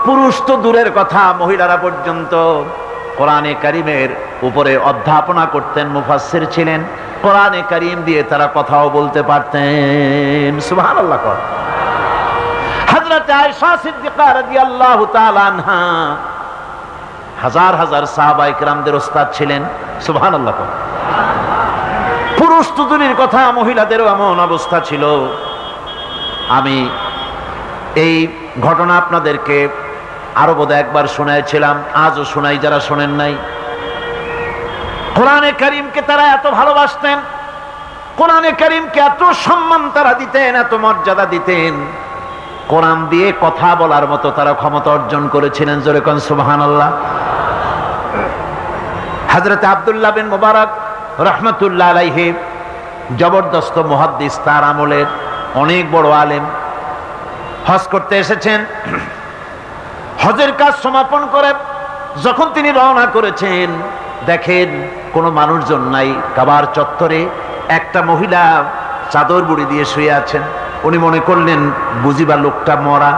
পুরুষ তো দূরের কথা, মহিলারা পর্যন্ত কোরআনে কারিমের উপরে অধ্যাপনা করতেন, মুফাসসির ছিলেন, কোরআনে কারিম দিয়ে তারা কথাও বলতে পারতেন। সুবহানাল্লাহ। হযরত আয়েশা সিদ্দিকা রাদিয়াল্লাহু তাআলা আনহা হাজার হাজার সাহাবায়ে কেরামদের ওস্তাদ ছিলেন। সুবহানাল্লাহ। পুরুষ তো দূরের কথা, মহিলাদেরও এমন অবস্থা ছিল। আমি এই ঘটনা আপনাদেরকে আরো বোধহয় একবার শোনাইছিলাম, আজও শোনাই যারা শোনেন নাই। কোরআনে কারিমকে তারা এত ভালোবাসতেন, কোরআনে কারিমকে এত সম্মান তারা দিতেন, এত মর্যাদা দিতেন, কোরআন দিয়ে কথা বলার মতো তারা ক্ষমতা অর্জন করেছিলেন। জোরে কোন সুবহানাল্লাহ। হযরত আব্দুল্লাহ বিন মুবারক রাহমাতুল্লাহ আলাইহি জবরদস্ত মুহাদ্দিস, তার আমলের অনেক বড় আলেম, হজ করতে এসেছেন। হজের কাজ সমাপন করে যখন তিনি রওনা করেছেন, দেখেন কোনো মানুষজন নাই। কাবার চত্বরে একটা মহিলা চাদর বুড়ি দিয়ে শুয়ে আছেন। উনি মনে করলেন বুঝিবা লোকটা মরা,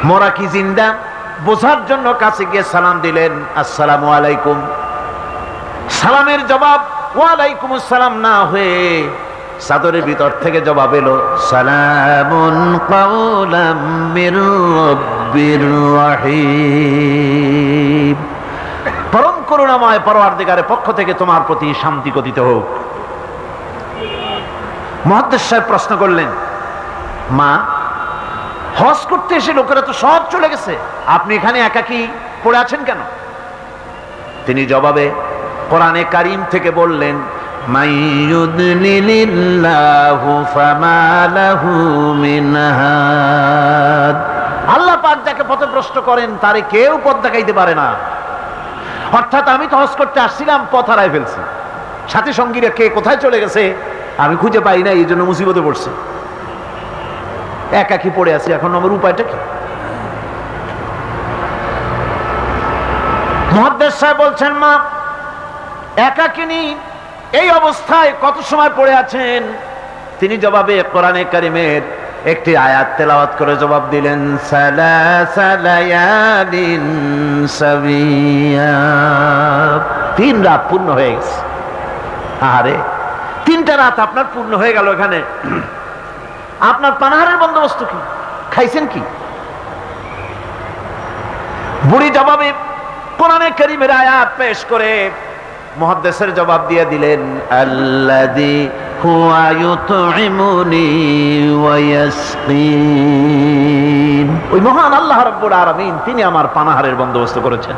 মরা কি জিন্দা বোঝার জন্য কাছে গিয়ে সালাম দিলেন, আসসালামু আলাইকুম। সালামের জবাব ওয়ালাইকুম আসসালাম না হয়ে চাদরের ভিতর থেকে জবাব এলো, সালামুন কাওলাম মির রাব্বির রহিম। পরম করুণাময় পরওয়ারদিগারের পক্ষ থেকে তোমার প্রতি শান্তি কথিত হোক। মুহাদ্দিস সাহেব প্রশ্ন করলেন, মা, হজ করতে এসে লোকেরা তো সব চলে গেছে, আপনি এখানে একাকী পড়ে আছেন কেন? তিনি জবাবে কোরআনে কারিম থেকে বললেন, মাইয়ুদলিলিল্লাহু ফামা লাহু মিন হাদ। আল্লাহ পাক যাকে পথভ্রষ্ট করেন তারে কেউ পথ দেখাইতে পারে না। অর্থাৎ আমি তো হজ করতে আসছিলাম, পথ হারাই ফেলছি, সাথী সঙ্গীরা কে কোথায় চলে গেছে আমি খুঁজে পাই না, এই জন্য মুসিবতে পড়ছি, একাকী পড়ে আছি, এখন আমার উপায়টা কি? মুহাদ্দিস সাহেব বলছেন, মা, একাকিনী এই অবস্থায় কত সময় পড়ে আছেন? তিনি জবাবে কোরআনে কারিমের একটি আয়াত তেলাওয়াত করে জবাব দিলেন, সালাসা লায়ালিন সাবিয়া। 3 রাত পূর্ণ হয়ে গেছে। আরে 3টা রাত আপনার পূর্ণ হয়ে গেল, এখানে আপনার পানাহারের বন্দোবস্ত কি? খাইছেন কি? বুড়ি জবাবে কোরআনে কারিমের আয়াত পেশ করে মুহাদ্দিসের জবাব দিয়ে দিলেন, আল্লাযী হুয়া ইউতঈমুনি ওয়া ইয়াসকিন। ওই মহান আল্লাহ রাব্বুল আলামিন, তিনি আমার পানাহারের বন্দোবস্ত করেছেন।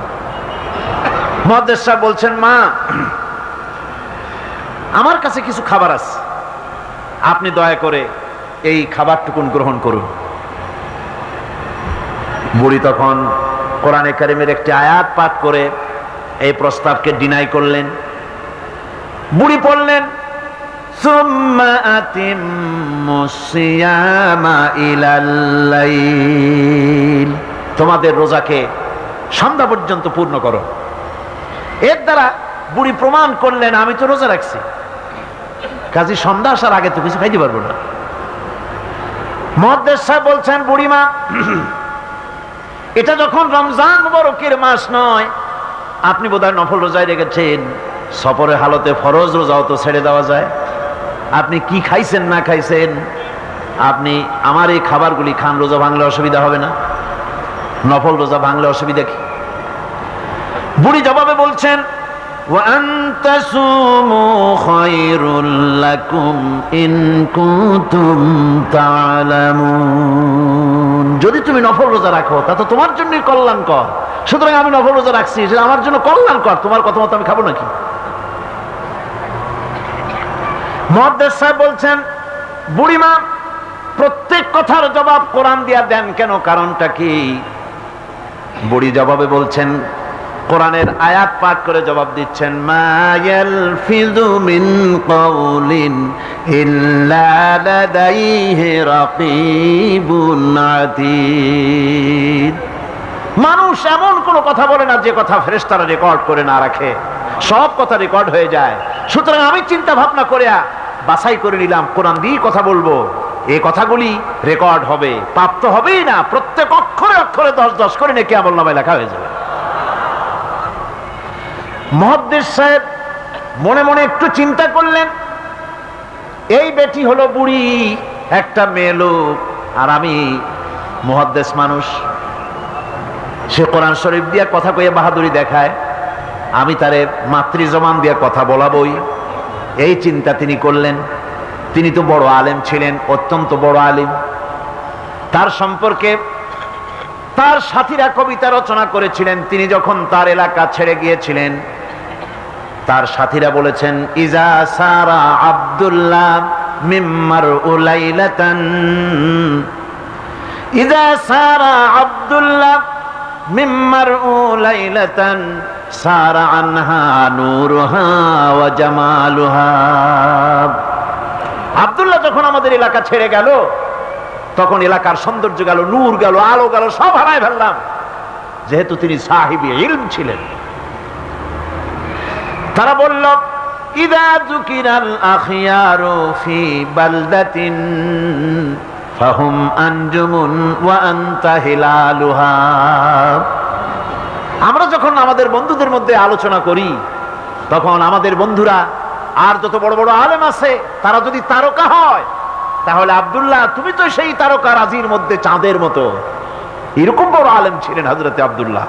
মুহাদ্দিস সাহেব বলছেন, মা, আমার কাছে কিছু খাবার আছে, আপনি দয়া করে এই খাবারটুকুন গ্রহণ করুন। বুড়ি তখন কোরআনে কারিমের একটি আয়াত পাঠ করে এই প্রস্তাবকে ডিনাই করলেন। বুড়ি পড়লেন, সুম্মা আতিম্মুস সিয়ামা ইলাল লাইল। তোমাদের রোজাকে সন্ধ্যা পর্যন্ত পূর্ণ করো। এর দ্বারা বুড়ি প্রমাণ করলেন, আমি তো রোজা রাখছি, কাজী সন্ধ্যা আসার আগে তো কিছু খাইতে পারবো না। মুহাদ্দিস সাহেব বলছেন, বুড়িমা, এটা যখন রমজান মুবারকের মাস নয়, আপনি বোধহয় নফল রোজায় রেখেছেন, সফরের হালতে ফরজ রোজাও তো ছেড়ে দেওয়া যায়। আপনি কি খাইছেন না খাইছেন, আপনি আমার এই খাবারগুলি খান, রোজা ভাঙলে অসুবিধা হবে না? নফল রোজা ভাঙলে অসুবিধা কি? বুড়ি জবাবে বলছেন, ওয়া আনতা সুমু খায়রুল লাকুম ইন কুনতুম তা'লামুন। যদি তুমি নফল রোজা রাখো তা তো তোমার জন্যই কল্যাণকর, সুতরাং আমি নফল রোজা রাখছি, সেটা আমার জন্য কল্যাণকর, তোমার কথা মতো আমি খাবো নাকি? মুহাদ্দিস সাহেব বলছেন, বুড়িমা, প্রত্যেক কথার জবাব কোরআন দিয়া দেন কেন, কারণটা কি? বুড়ি জবাবে বলছেন, কোরআনের আয়াত পাঠ করে জবাব দিচ্ছেন, মা ইয়ালফিযু মিন কাওলিন ইল্লা লাদাইহি রাকীবুন আতীদ। মানুষ এমন কোন কথা বলে না যে কথা ফেরেশতারা রেকর্ড করে না রাখে, সব কথা রেকর্ড হয়ে যায়। সুতরাং আমি চিন্তা ভাবনা করে বাছাই করে নিলাম, কোরআন দিয়ে কথা বলবো, এই কথাগুলি রেকর্ড হবে, প্রাপ্ত হবেই না, প্রত্যেক অক্ষরে অক্ষরে 10 করে নেকি আমলনামায় লেখা হয়ে যাবে। মুহাদ্দিস সাহেব মনে মনে একটু চিন্তা করলেন, এই বেটি হলো বুড়ি, একটা মেয়ে লোক, আর আমি মুহাদ্দিস মানুষ, সে কোরআন শরীফ দিয়া কথা কয়ে বাহাদুরি দেখায়, আমি তারে মাতৃ জবান দিয়া কথা বলাবই। এই চিন্তা তিনি করলেন। তিনি তো বড় আলেম ছিলেন, অত্যন্ত বড় আলেম। তার সম্পর্কে তার সাথীরা কবিতা রচনা করেছিলেন। তিনি যখন তার এলাকা ছেড়ে গিয়েছিলেন, তার সাথীরা বলেছেন, ইজা সারা আব্দুল্লাহ মিম্মার উলাইলাতান, ইজা সারা আব্দুল্লাহ মিম্মার উলাইলাতান সারা আনহা নূরুহা ওয়া জামালুহা। আব্দুল্লাহ যখন আমাদের এলাকা ছেড়ে গেল, তখন এলাকার সৌন্দর্য গেল, নূর গেল, আলো গেল, সব হারায় ফেললাম। যেহেতু তিনি সাহিবি ইলম ছিলেন, তারা বলল, ইদা যুকিরাল আখিয়ারু ফি বালদাতিন ফাহুম আনজুমুন ওয়া আনতা হিলালুহা। আমরা যখন আমাদের বন্ধুদের মধ্যে আলোচনা করি, তখন আমাদের বন্ধুরা আর যত বড় বড় আলেম আছে, তারা যদি তারকা হয়, তাহলে আব্দুল্লাহ তুমি তো সেই তারকা রাজির মধ্যে চাঁদের মতো। এরকম বড় আলেম ছিলেন হযরতে আব্দুল্লাহ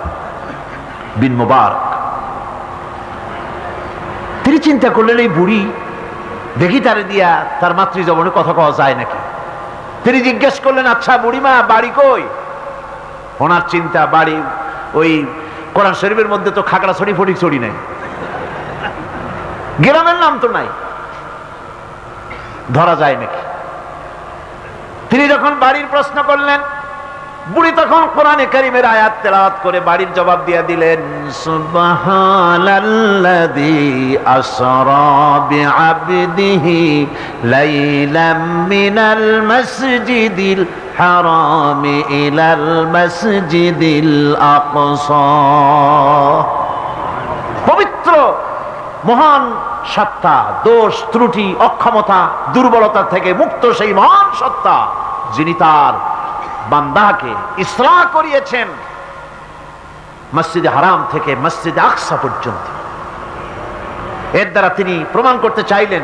বিন মুবারক। তিনি চিন্তা করলেন, এই বুড়ি, দেখি তারে দিয়া তার মাতৃজবানে কথা কওয়া যায় নাকি। তিনি জিজ্ঞেস করলেন, আচ্ছা বুড়িমা, বাড়ি কই? ওনার চিন্তা, বাড়ি ওই কোরআন শরীফের মধ্যে তো খাগড়াছড়ি ফটিকছড়ি নাই, গ্রামের নাম তো নাই, ধরা যায় নাকি। তিনি যখন বাড়ির প্রশ্ন করলেন, বুড়ি তখন কোরআনে কারীমের আয়াত তেলাওয়াত করে বাড়ির জবাব দিয়ে দিলেন, সুবহানাল্লাযী আসরা বিআবদিহি লাইলাম মিনাল মাসজিদিল হারামি ইলাল মাসজিদিল আকসা। পবিত্র মহান সত্তা, দোষ ত্রুটি অক্ষমতা দুর্বলতা থেকে মুক্ত সেই মহান সত্তা, যিনি তার বান্দাকে ইসরা করিয়েছেন মসজিদে হারাম থেকে মসজিদে আকসা পর্যন্ত। এর দ্বারা তিনি প্রমাণ করতে চাইলেন,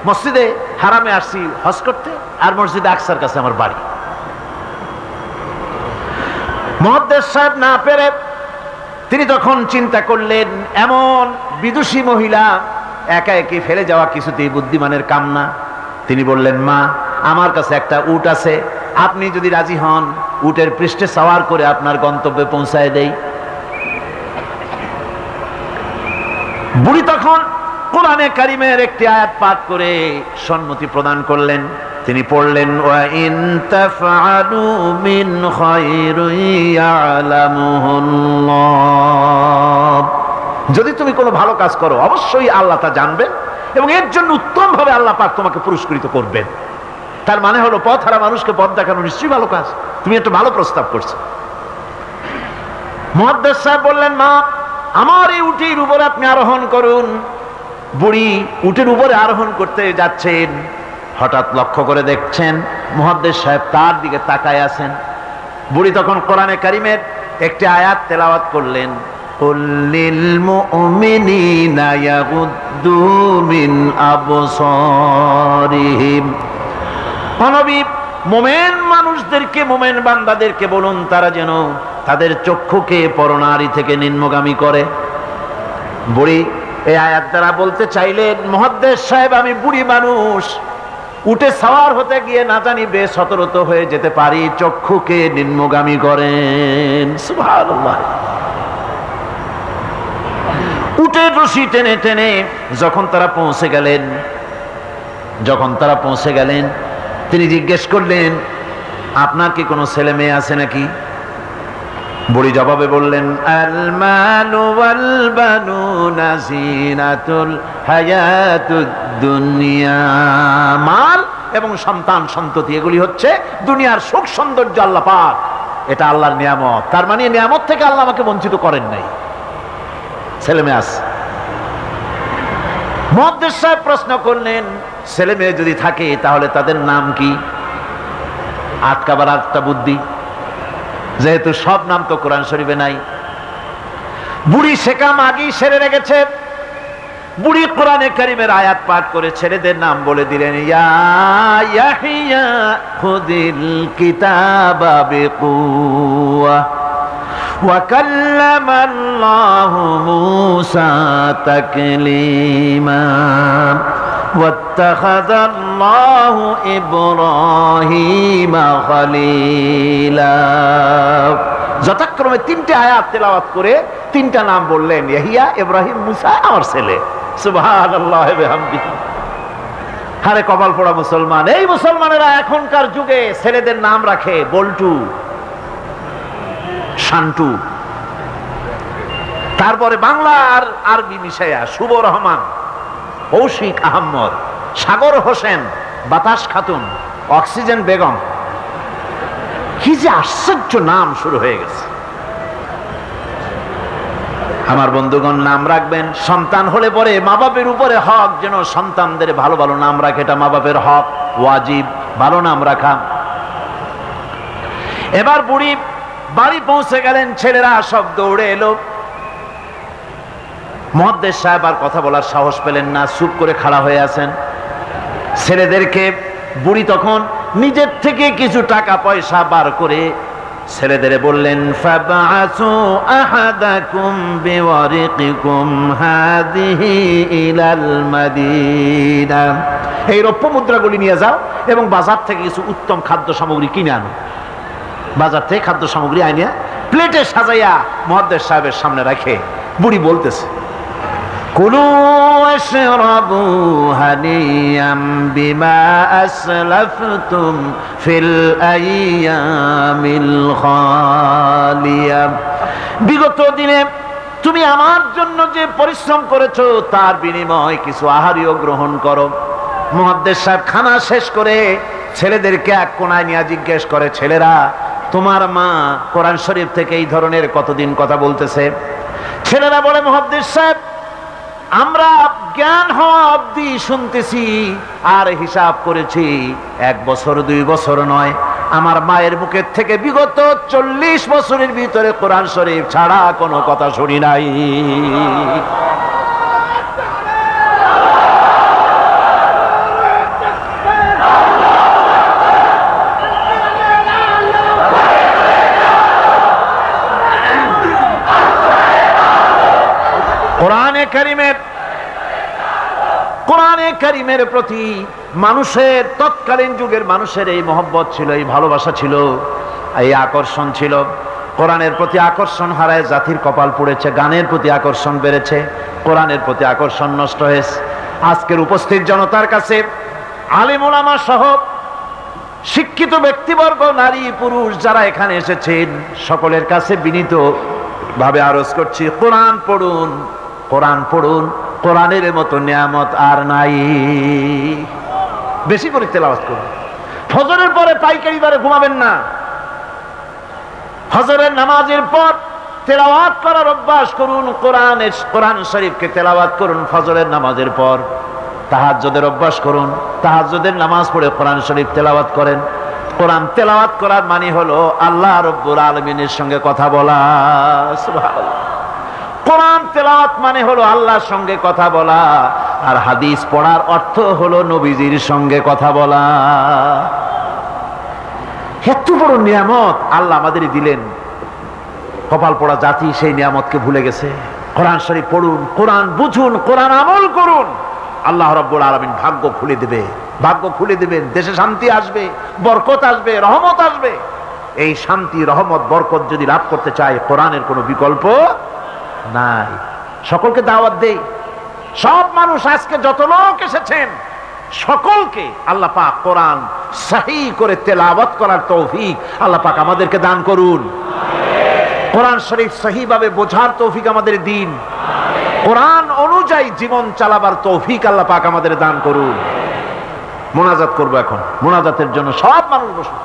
মসজিদে হারামে আসছি হজ করতে, আর মসজিদে আকসার কাছে আমার বাড়ি। মুহাদ্দিস সাহেব না পেরে তিনি তখন চিন্তা করলেন, এমন বিদুষী মহিলা একা একা ফেলে যাওয়া কিছুতেই বুদ্ধিমানের কাম না। তিনি বললেন, মা, আমার কাছে একটা উট আছে, আপনি যদি রাজি হন, উটের পৃষ্ঠে সওয়ার করে আপনার গন্তব্যে পৌঁছায় দেই। বুড়ি তখন কোরআনে কারীমের একটি আয়াত পাঠ করে সম্মতি প্রদান করলেন। তিনি পড়লেন, ওয়া ইন তাফআলু মিন খায়রিন ইয়ালামুহুল্লাহ। যদি তুমি কোনো ভালো কাজ করো, অবশ্যই আল্লাহ তা জানবেন এবং এর জন্য উত্তম ভাবে আল্লাহ পাক তোমাকে পুরস্কৃত করবেন। তার মানে হলো, পথ হারা মানুষকে পথ দেখানো নিশ্চয়ই ভালো কাজ। তুমি একটা ভালো প্রস্তাব করছো। মুহাদ্দিস সাহেব বললেন, মা, আমার এই উটের উপরে আপনি আরোহণ করুন। বুড়ি উটের উপরে আরোহণ করতে যাচ্ছেন, হঠাৎ লক্ষ্য করে দেখছেন মুহাদ্দিস সাহেব তার দিকে তাকায় আছেন। বুড়ি তখন কোরআনে কারীমের একটি আয়াত তেলাওয়াত করলেন, কুল লিল মুমিনিনা ইয়াগুদ্দু মিন আবসারিহিম। নবী, মোমেন মানুষদেরকে, মোমেন বান্দাদেরকে বলুন, তারা যেন তাদের চক্ষুকে পরনারী থেকে নিম্নগামী করে। বুড়ি এই আয়াত দ্বারা বলতে চাইলেন, মুহাদ্দিস সাহেব, আমি বুড়ি মানুষ, উঠে সওয়ার হতে গিয়ে না জানি বেসতর্ক হয়ে যেতে পারি, চক্ষুকে নিম্নগামী করেন। সুবহানাল্লাহ। উটের রশি টেনে টেনে যখন তারা পৌঁছে গেলেন, তিনি জিজ্ঞেস করলেন, আপনার কি কোনো ছেলে মেয়ে আছে নাকি? বুড়ি জবাবে বললেন, আল মালু ওয়াল বানুনা জিনাতুল হায়াতুদ দুনিয়া। মাল এবং সন্তান সন্ততি এগুলি হচ্ছে দুনিয়ার সুখ সৌন্দর্য, আল্লাহ পাক, এটা আল্লাহর নিয়ামত। তার মানে নিয়ামত থেকে আল্লাহ আমাকে বঞ্চিত করেন নাই, ছেলে মেয়ে আছে। মুহাদ্দিস সাহেব প্রশ্ন করলেন, ছেলে মেয়ে যদি থাকে তাহলে তাদের নাম কি? আটকাবার একটা বুদ্ধি। যেহেতু সব নাম তো কোরআন শরীফে নাই। বুড়ি সেকাম আগেই সেরে রেখেছে। বুড়ি কোরআনে কারীমের আয়াত পাঠ করে ছেলেদের নাম বলে দিলেন, ইয়া ইয়াহিয়া খুদিল কিতাবা বিকুওয়া ওয়া কাল্লামাল্লাহু মূসা তাকলীমা ওয়াত্তাখাযাল্লাহু ইব্রাহিমা খলীলা। যথাক্রমে তিনটে আয়াত তেলাওয়াত করে তিনটা নাম বললেন, ইয়াহিয়া, ইব্রাহিম, মূসা, আমার ছেলে। সুবহানাল্লাহ ওয়া বিহামদিহি। আরে কপাল পোড়া মুসলমান! এই মুসলমানেরা এখনকার যুগে ছেলেদের নাম রাখে বল্টু, শান্টু, তারপরে বাংলা আর আরবি মিশাইয়া শুভ রহমান, কৌশিক আহমদ, সাগর হোসেন, বাতাস খাতুন, অক্সিজেন বেগম। কি যে আশ্চর্য নাম শুরু হয়ে গেছে। আমার বন্ধুগণ, নাম রাখবেন, সন্তান হলে পরে মা বাপের উপরে হক যেন সন্তানদের ভালো ভালো নাম রাখে। এটা মা বাপের হক, ওয়াজিব, ভালো নাম রাখা। এবার বুড়ি বাড়ি পৌঁছে গেলেন, ছেলেরা সব দৌড়ে এলো। মুহাদ্দিস সাহেব আর কথা বলার সাহস পেলেন না, চুপ করে খাড়া হয়ে আছেন। ছেলেদেরকে বুড়ি তখন নিজের থেকে কিছু টাকা পয়সা বার করে ছেলেদের বললেন, ফাবআসু আহাদাকুম বিওয়ারিকিকুম হাযিহি ইলাল মাদিনা। এই রৌপ্য মুদ্রাগুলি নিয়ে যাও এবং বাজার থেকে কিছু উত্তম খাদ্য সামগ্রী কিনে আনো। বাজার থেকে খাদ্য সামগ্রী আনিয়া প্লেটে সাজাইয়া মুহাদ্দিস সাহেবের সামনে রাখে বুড়ি বলতেছে, কুলু ওয়াশরাবু হানিয়াম বিমা আসলাফতুম ফিল আইয়ামিল খালিয়া। বিগত দিনে তুমি আমার জন্য যে পরিশ্রম করেছো তার বিনিময়ে কিছু আহারীয় গ্রহণ করো। মুহাদ্দিস সাহেব খানা শেষ করে ছেলেদেরকে এক কোণায় নিয়ে জিজ্ঞেস করে, ছেলেরা, তোমার মা কোরআন শরীফ থেকে এই ধরনের কতদিন কথা বলতেছে? ছেলেরা বলে, মুহাদ্দিস সাহেব, আমরা জ্ঞান হওয়া অবধি শুনতেছি আর হিসাব করেছি 1 বছর 2 বছর নয়, আমার মায়ের মুখের থেকে বিগত 40 বছরের ভিতরে কোরআন শরীফ ছাড়া কোনো কথা শুনি নাই। কোরআনে কারীমের প্রতি মানুষের, তৎকালীন যুগের মানুষের এই মহব্বত ছিল, এই ভালোবাসা ছিল, এই আকর্ষণ ছিল। কোরআনের প্রতি আকর্ষণ হারায় জাতির কপাল পুড়েছে। গানের প্রতি আকর্ষণ বেড়েছে, কোরআনের প্রতি আকর্ষণ নষ্ট হয়েছে। আজকের উপস্থিত জনতার কাছে আলেম ওলামা সহ শিক্ষিত ব্যক্তিবর্গ, নারী পুরুষ যারা এখানে এসেছেন, সকলের কাছে বিনীত ভাবে আরজ করছি, কোরআন পড়ুন, কোরআন পড়ুন। কোরআনের মতো নিয়ামত আর নাই। বেশি করে তেলাওয়াত করুন। ফজরের পরে পাইকারি বারে ঘুমাবেন না। ফজরের নামাজের পর তেলাওয়াত করার অভ্যাস করুন। কোরআন শরীফকে তেলাওয়াত করুন ফজরের নামাজের পর। তাহাজ্জুদের অভ্যাস করুন, তাহাজ্জুদের নামাজ পড়ে কোরআন শরীফ তেলাওয়াত করেন। কোরআন তেলাওয়াত করার মানে হলো আল্লাহ রাব্বুল আলামিনের সঙ্গে কথা বলা। সুবহানাল্লাহ। কোরআন তেলাওয়াত মানে হলো আল্লাহর সঙ্গে কথা বলা, আর হাদিস পড়ার অর্থ হলো নবীজির সঙ্গে কথা বলা। এত বড় নিয়ামত আল্লাহ আমাদের দিলেন, কপাল পোড়া জাতি সেই নিয়ামতকে ভুলে গেছে। কোরআন শরীফ পড়ুন, কোরআন বুঝুন, কোরআন আমল করুন। আল্লাহ রাব্বুল আলামিন ভাগ্য খুলে দেবে, ভাগ্য খুলে দেবেন। দেশে শান্তি আসবে, বরকত আসবে, রহমত আসবে। এই শান্তি, রহমত, বরকত যদি লাভ করতে চায়, কোরআনের কোনো বিকল্প নাই। সকলকে দাওয়াত দেই, সব মানুষ আজকে যত লোক এসেছেন সকলকে আল্লাহ পাক কোরআন সহি করে তেলাওয়াত করার তৌফিক আল্লাহ পাক আমাদেরকে দান করুন। কোরআন শরীফ সহি ভাবে বোঝার তৌফিক আমাদের দিন। কোরআন অনুযায়ী জীবন চালাবার তৌফিক আল্লাহ পাক আমাদের দান করুন। মোনাজাত করবো এখন। মোনাজাতের জন্য সব মানুষ বসুন।